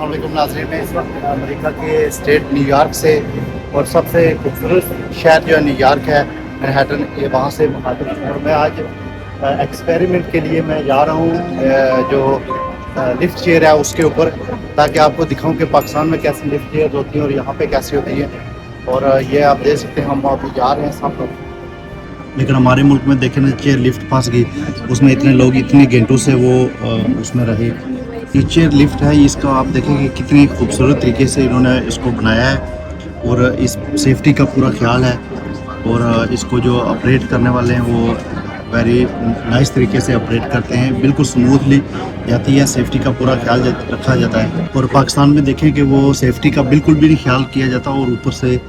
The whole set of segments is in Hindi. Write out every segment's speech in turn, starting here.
अस्सलाम वालेकुम नाज़रीन, मैं इस वक्त अमेरिका के स्टेट न्यूयॉर्क से और सबसे खूबसूरत शहर जो है न्यूयॉर्क है, मैनहट्टन, ये वहाँ से मुखातिब हूँ। और मैं आज एक्सपेरिमेंट के लिए मैं जा रहा हूँ जो लिफ्ट चेयर है उसके ऊपर, ताकि आपको दिखाऊं कि पाकिस्तान में कैसी लिफ्ट चेयर होती हैं और यहाँ पे कैसी होती हैं। और ये आप देख सकते हैं, हम अभी जा रहे हैं सब लोग। लेकिन हमारे मुल्क में देखें ना, चेयर लिफ्ट फंस गई, उसमें इतने लोग इतने घंटों से वो उसमें रहे। ये चेयर लिफ्ट है, इसका आप देखेंगे कितनी खूबसूरत तरीके से इन्होंने इसको बनाया है और इस सेफ्टी का पूरा ख्याल है। और इसको जो ऑपरेट करने वाले हैं वो वेरी नाइस तरीके से ऑपरेट करते हैं, बिल्कुल स्मूथली जाती है, सेफ्टी का पूरा ख्याल रखा जाता है। और पाकिस्तान में देखें कि वो सेफ्टी का बिल्कुल भी नहीं ख्याल किया जाता। और ऊपर से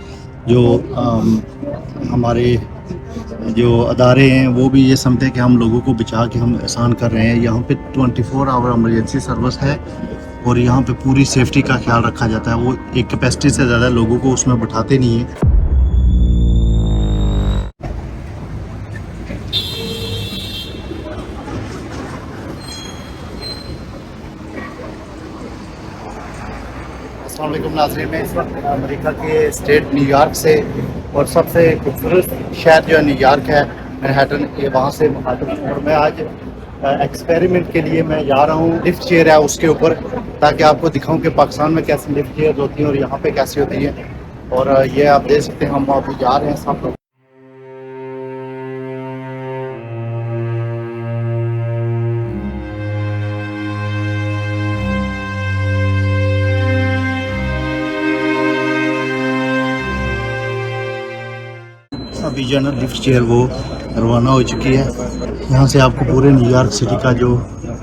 जो हमारे जो अदारे हैं वो भी ये समझते हैं कि हम लोगों को बचा के हम एहसान कर रहे हैं। यहाँ पे 24 आवर एमरजेंसी सर्विस है और यहाँ पे पूरी सेफ्टी का ख्याल रखा जाता है। वो एक कैपेसिटी से ज़्यादा लोगों को उसमें बैठाते नहीं हैं। अस्सलाम वालेकुम नाज़रीन, मैं इस वक्त अमेरिका के स्टेट न्यूयॉर्क से और सबसे खूबसूरत शहर जो है न्यूयॉर्क है, मैनहट्टन, ये वहाँ से मुखातिब हूँ। और मैं आज एक्सपेरिमेंट के लिए मैं जा रहा हूँ लिफ्ट चेयर है उसके ऊपर, ताकि आपको दिखाऊं कि पाकिस्तान में कैसी लिफ्ट चेयर होती हैं और यहाँ पे कैसी होती हैं। और ये आप देख सकते हैं, हम अभी जा रहे हैं सब लोग। अभी जो है ना लिफ्ट चेयर वो रवाना हो चुकी है। यहाँ से आपको पूरे न्यूयॉर्क सिटी का जो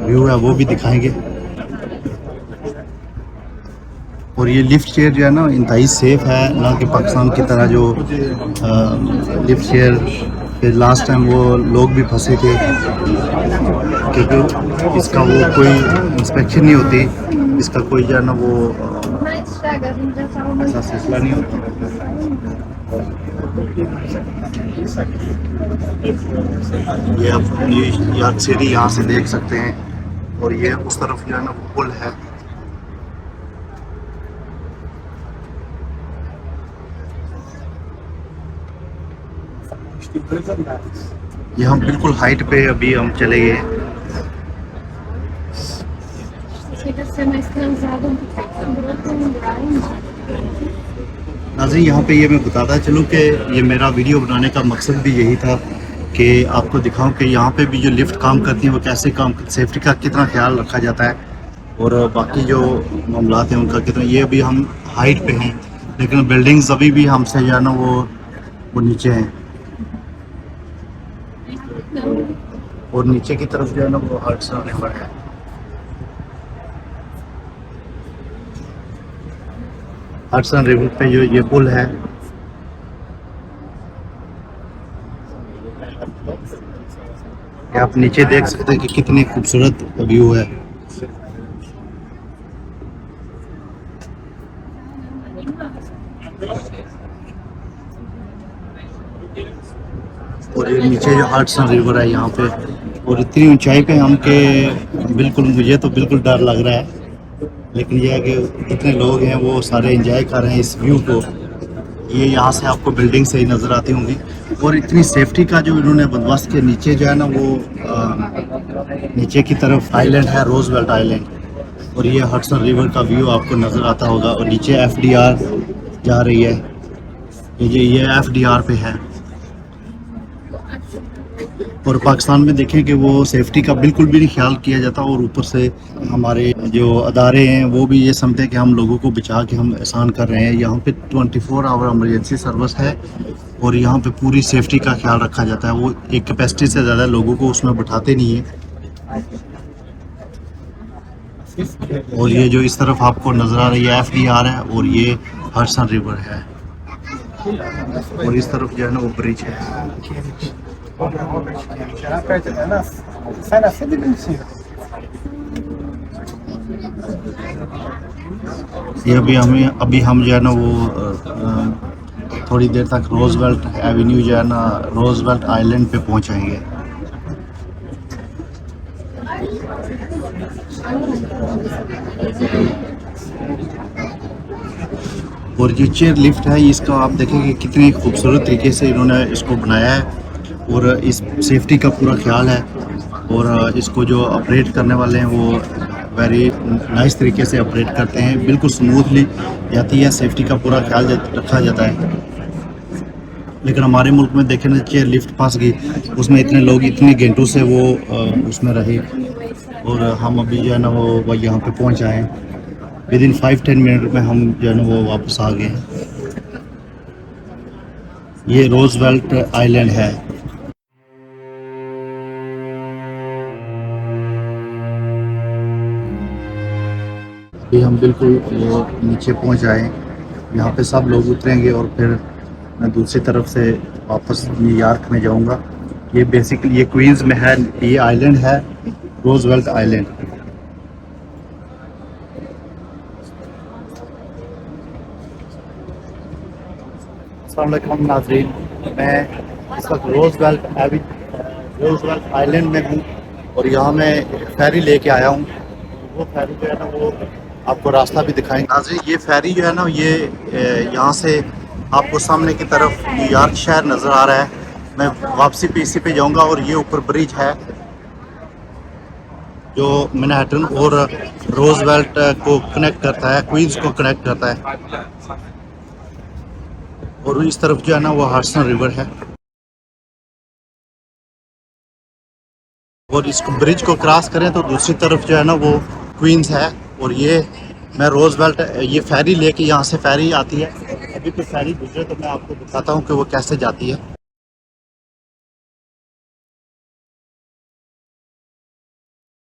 व्यू है वो भी दिखाएंगे। और ये लिफ्ट चेयर जो है ना इंतहाई सेफ़ है, ना कि पाकिस्तान की तरह जो लिफ्ट चेयर फिर लास्ट टाइम वो लोग भी फंसे थे, क्योंकि इसका वो कोई इंस्पेक्शन नहीं होती, इसका कोई जो है ना वो ऐसा सिलसिला नहीं होता। ये आप न्यूयॉर्क सिटी यहाँ से देख सकते हैं। और ये उस तरफ जो है ना वो पुल है। ये हम बिल्कुल हाइट पे अभी हम चले गए। नाज़रीन, यहाँ पे ये मैं बताता चलूँ कि ये मेरा वीडियो बनाने का मकसद भी यही था कि आपको दिखाऊं कि यहाँ पे भी जो लिफ्ट काम करती हैं वो कैसे काम, सेफ्टी का कितना ख्याल रखा जाता है और बाकी जो मामलात हैं उनका कितना। ये अभी हम हाइट पे हैं, लेकिन बिल्डिंग्स अभी भी हमसे जो है ना वो नीचे हैं। और नीचे की तरफ जो है ना वो हडसन रिवर है। हडसन रिवर पे जो ये पुल है, आप नीचे देख सकते हैं कि कितनी खूबसूरत व्यू है। और ये नीचे जो हडसन रिवर है यहाँ पे, और इतनी ऊंचाई पे हम के बिल्कुल, मुझे तो बिल्कुल डर लग रहा है। लेकिन यह है कि इतने लोग हैं वो सारे एंजॉय कर रहे हैं इस व्यू को। ये यहाँ से आपको बिल्डिंग से ही नज़र आती होंगी। और इतनी सेफ्टी का जो इन्होंने बंदोबस्त के नीचे जो है ना वो नीचे की तरफ आइलैंड है, रोजवेल्ट आइलैंड। और ये हडसन रिवर का व्यू आपको नज़र आता होगा। और नीचे FDR जा रही है, ये FDR पे है। और पाकिस्तान में देखें कि वो सेफ्टी का बिल्कुल भी नहीं ख्याल किया जाता। और ऊपर से हमारे जो अदारे हैं वो भी ये समझते हैं कि हम लोगों को बचा के हम एहसान कर रहे हैं। यहाँ पे 24 आवर एमरजेंसी सर्विस है और यहाँ पे पूरी सेफ्टी का ख्याल रखा जाता है। वो एक कैपेसिटी से ज़्यादा लोगों को उसमें बैठाते नहीं हैं। और ये जो इस तरफ आपको नज़र आ रही है FDR है और ये हडसन रिवर है। और इस तरफ जो है ना वो ब्रिज है। ये अभी हम जो है ना वो थोड़ी देर तक रोजवेल्ट एवेन्यू जो है ना रोजवेल्ट आइलैंड पे पहुंचाएंगे। और ये चेयर लिफ्ट है, इसका आप देखेंगे कितनी खूबसूरत तरीके से इन्होंने इसको बनाया है और इस सेफ्टी का पूरा ख्याल है। और इसको जो ऑपरेट करने वाले हैं वो वेरी नाइस तरीके से ऑपरेट करते हैं, बिल्कुल स्मूथली जाती है, सेफ्टी का पूरा ख्याल रखा जाता है। लेकिन हमारे मुल्क में देखें ना, चेयर लिफ्ट फंस गई, उसमें इतने लोग इतने घंटों से वो उसमें रहे, और हम अभी जो है ना वो यहाँ पे पहुँच आए हैं। विद इन 5-10 मिनट में हम जो है ना वो वापस आ गए हैं। ये रोजवेल्ट आइलैंड है। अभी हम बिल्कुल वो नीचे पहुँच आए हैं। यहाँ पे सब लोग उतरेंगे और फिर मैं दूसरी तरफ से वापस न्यूयॉर्क में जाऊँगा। ये बेसिकली ये क्वींस में है, ये आइलैंड है रोजवेल्ट आइलैंड। अस्सलाम वालेकुम नाज़रीन, मैं इस वक्त रोजवेल्ट आइलैंड में हूँ और यहाँ मैं फेरी लेके आया हूँ। वो फेरी जो है ना वो आपको रास्ता भी दिखाएंगे। नाज़रीन, ये फेरी जो है ना ये यहाँ से आपको सामने की तरफ न्यूयॉर्क शहर नज़र आ रहा है। मैं वापसी पे इसी पे जाऊँगा और ये ऊपर ब्रिज है जो मैनहट्टन और रोजवेल्ट को कनेक्ट करता है, क्वींस को कनेक्ट करता है। और इस तरफ जो है ना वो हडसन रिवर है और इसको ब्रिज को क्रॉस करें तो दूसरी तरफ जो है ना वो क्वींस है। और ये मैं रोजवेल्ट ये फेरी लेके, यहाँ से फेरी आती है, अभी कोई फेरी गुजरे तो मैं आपको दिखाता हूँ कि वो कैसे जाती है।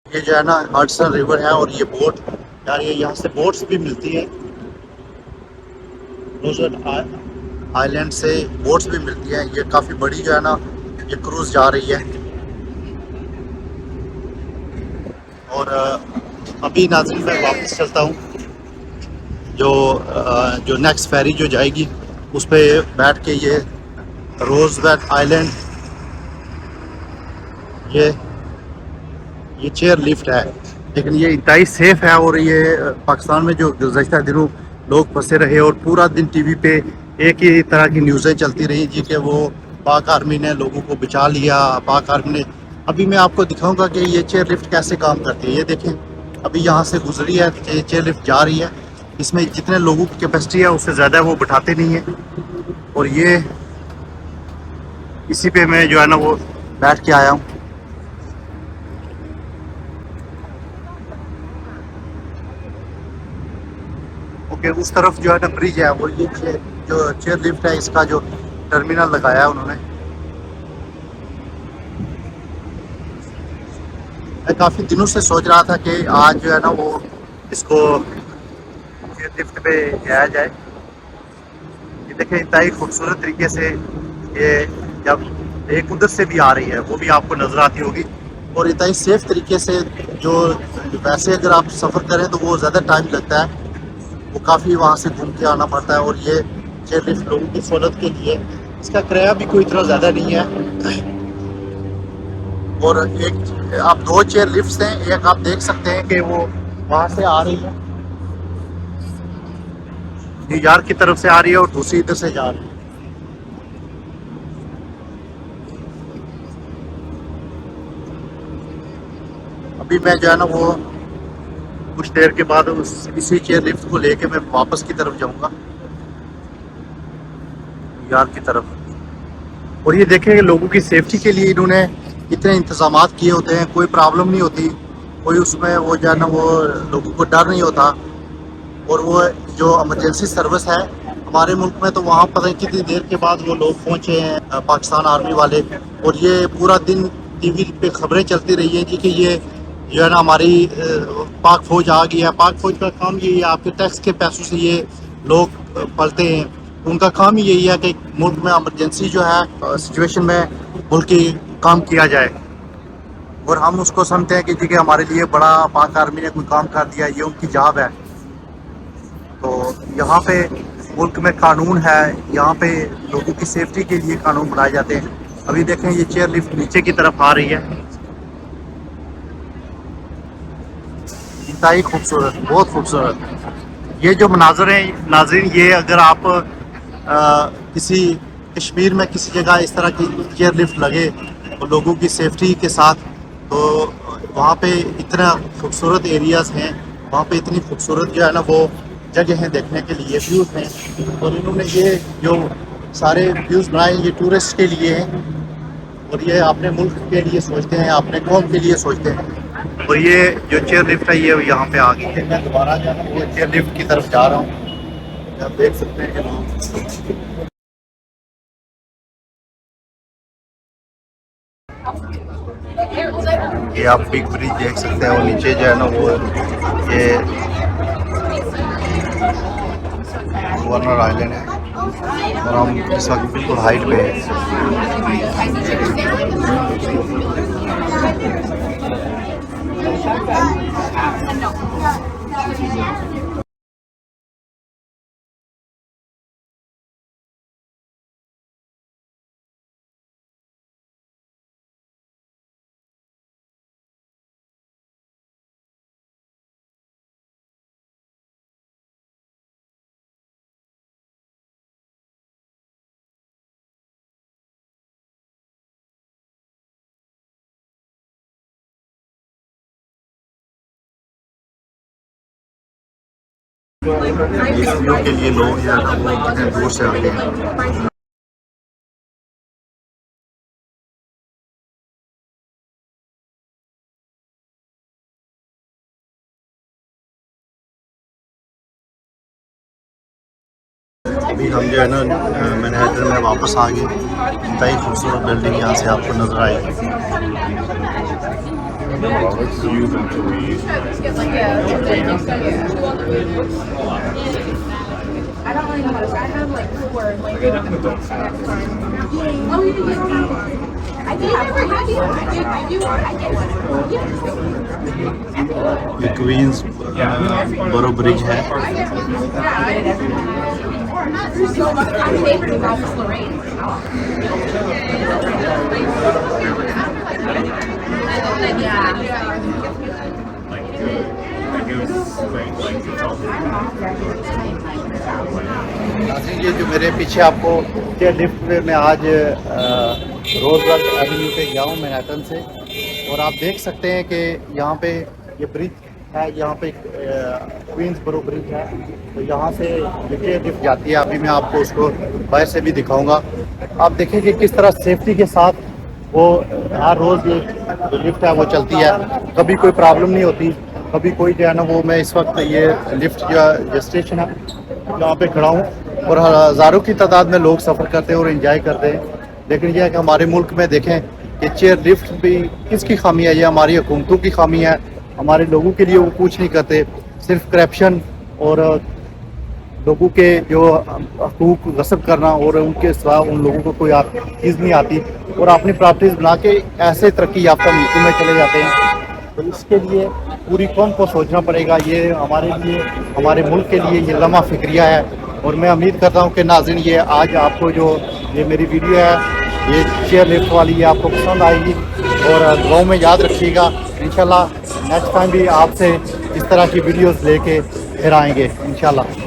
ये जो है ना हडसन रिवर है और ये बोट यार, ये यहाँ से बोट्स भी मिलती है, रोजवेल्ट आइलैंड से बोट्स भी मिलती है। ये काफ़ी बड़ी जो है ना ये क्रूज जा रही है। और अभी नाज़रीन मैं वापस चलता हूँ, जो नेक्स्ट फेरी जो जाएगी उस पर बैठ के ये रोजवेल्ट आइलैंड, ये चेयर लिफ्ट है, लेकिन ये इंतहाई सेफ है। और ये पाकिस्तान में जो गुज़श्ता दिनों लोग फंसे रहे और पूरा दिन टीवी पे एक ही तरह की न्यूज़ें चलती रही जी कि वो पाक आर्मी ने लोगों को बचा लिया, पाक आर्मी ने। अभी मैं आपको दिखाऊंगा कि ये चेयर लिफ्ट कैसे काम करती है। ये देखें, अभी यहाँ से गुजरी है, चेयर लिफ्ट जा रही है, इसमें जितने लोगों की कैपेसिटी है उससे ज़्यादा वो बिठाते नहीं है। और ये इसी पे मैं जो है ना वो बैठ के आया हूँ। ओके, उस तरफ जो है ना ब्रिज है, वो ये जो चेयर लिफ्ट है इसका जो टर्मिनल लगाया है उन्होंने। मैं काफ़ी दिनों से सोच रहा था कि आज जो है ना वो इसको चेयर लिफ्ट पे जाया जाए। ये देखें इंतहाई खूबसूरत तरीके से ये जब एक उधर से भी आ रही है वो भी आपको नज़र आती होगी, और इंतहाई सेफ तरीके से। जो वैसे अगर आप सफ़र करें तो वो ज़्यादा टाइम लगता है, वो काफ़ी वहाँ से घूम के आना पड़ता है। और ये चेयर लिफ्ट लोगों की सहूलत के लिए, इसका किराया भी कोई इतना ज़्यादा नहीं है। और एक आप दो चेयर लिफ्ट्स हैं, एक आप देख सकते हैं कि वो वहाँ से आ रही है, न्यूयॉर्क की तरफ से आ रही है, और दूसरी इधर से जा रही है। अभी मैं जो है ना वो कुछ देर के बाद इसी चेयर लिफ्ट को लेके मैं वापस की तरफ जाऊंगा, न्यूयॉर्क की तरफ। और ये देखें लोगों की सेफ्टी के लिए इन्होंने इतने इंतजाम किए होते हैं, कोई प्रॉब्लम नहीं होती, कोई उसमें वो जो है ना वो लोगों को डर नहीं होता। और वो जो इमरजेंसी सर्विस है हमारे मुल्क में, तो वहाँ पता नहीं कितनी देर के बाद वो लोग पहुँचे हैं पाकिस्तान आर्मी वाले। और ये पूरा दिन टीवी पे खबरें चलती रही हैं जी कि ये जो है ना हमारी पाक फौज आ गई है। पाक फौज का काम यही है, आपके टैक्स के पैसों से ये लोग पलते हैं, उनका काम ही यही है कि मुल्क में इमरजेंसी जो है सिचुएशन में मुल्क की काम किया जाए। और हम उसको समझते हैं कि जी कि हमारे लिए बड़ा पाक आर्मी ने कोई काम कर दिया, ये उनकी जॉब है। तो यहाँ पे मुल्क में कानून है, यहाँ पे लोगों की सेफ्टी के लिए कानून बनाए जाते हैं। अभी देखें ये चेयर लिफ्ट नीचे की तरफ आ रही है, इंतहाई खूबसूरत, बहुत खूबसूरत। ये जो मनाज़र हैं नाज़रीन, ये अगर आप किसी कश्मीर में किसी जगह इस तरह की चेयर लिफ्ट लगे और लोगों की सेफ्टी के साथ, तो वहाँ पे इतना खूबसूरत एरियाज़ हैं, वहाँ पे इतनी खूबसूरत जो है ना वो जगह हैं देखने के लिए, व्यूज़ हैं। और इन्होंने ये जो सारे व्यूज़ बनाए ये टूरिस्ट के लिए हैं, और ये अपने मुल्क के लिए सोचते हैं, अपने कौम के लिए सोचते हैं। और ये जो चेयर लिफ्ट है ये यहाँ पे आ गई है। मैं दोबारा जो है वो चेयर लिफ्ट की तरफ जा रहा हूँ, आप देख सकते हैं कि ये आप बिग ब्रिज देख सकते हैं, और नीचे जो है ना वो ये गवर्नर आइलैंड है, और हम इस वक्त बिल्कुल हाइट पे हैं। इस व्यू के लिए लोग जो है ना वो कितने दूर से आते हैं। अभी हम जो है ना मैनहट्टन में वापस आ गए। इंतहाई खूबसूरत बिल्डिंग यहाँ से आपको नज़र आएगी। I don't really know how to. I have like 4 like that's fine. Oh, you don't have one. I do have one. I do. I get one. ये क्वींस बरो ब्रिज है। So my favorite is Ralph Lauren. ये जो मेरे पीछे आपको चेयर लिफ्ट पे मैं आज रोजवेल्ट एवेन्यू पे गया हूँ मैनहट्टन से, और आप देख सकते हैं कि यहाँ पे ये ब्रिज है, यहाँ पे क्वींस बरो ब्रिज है, तो यहाँ से ये चेयर लिफ्ट जाती है। अभी मैं आपको उसको बाहर से भी दिखाऊंगा। आप देखें कि किस तरह सेफ्टी के साथ वो हर रोज़ ये जो लिफ्ट है वो चलती है, कभी कोई प्रॉब्लम नहीं होती, कभी कोई जो है ना वो। मैं इस वक्त ये लिफ्ट जो स्टेशन है यहाँ पे खड़ा हूँ, और हज़ारों की तादाद में लोग सफ़र करते हैं और एंजॉय करते हैं। लेकिन यह है कि हमारे मुल्क में देखें कि चेयर लिफ्ट भी किसकी खामी है? ये हमारी हुकूमतों की खामी है। हमारे लोगों के लिए वो कुछ नहीं करते, सिर्फ करप्शन और लोगों के जो हकूक गस्ब करना, और उनके सिवा उन लोगों को कोई चीज़ नहीं आती, और अपनी प्रॉपर्टीज़ बना के ऐसे तरक्की याफ्ता मुल्कों में चले जाते हैं। तो इसके लिए पूरी कौम को सोचना पड़ेगा। ये हमारे लिए, हमारे मुल्क के लिए ये लम्हा फिक्रिया है। और मैं उम्मीद करता हूँ कि नाज़रीन ये आज आपको जो ये मेरी वीडियो है ये चेयर लिफ्ट वाली, ये आपको पसंद आएगी, और दुआओं में याद रखिएगा। इंशाल्लाह नेक्स्ट टाइम भी आपसे इस तरह की वीडियोस लेके फिर आएंगे इंशाल्लाह।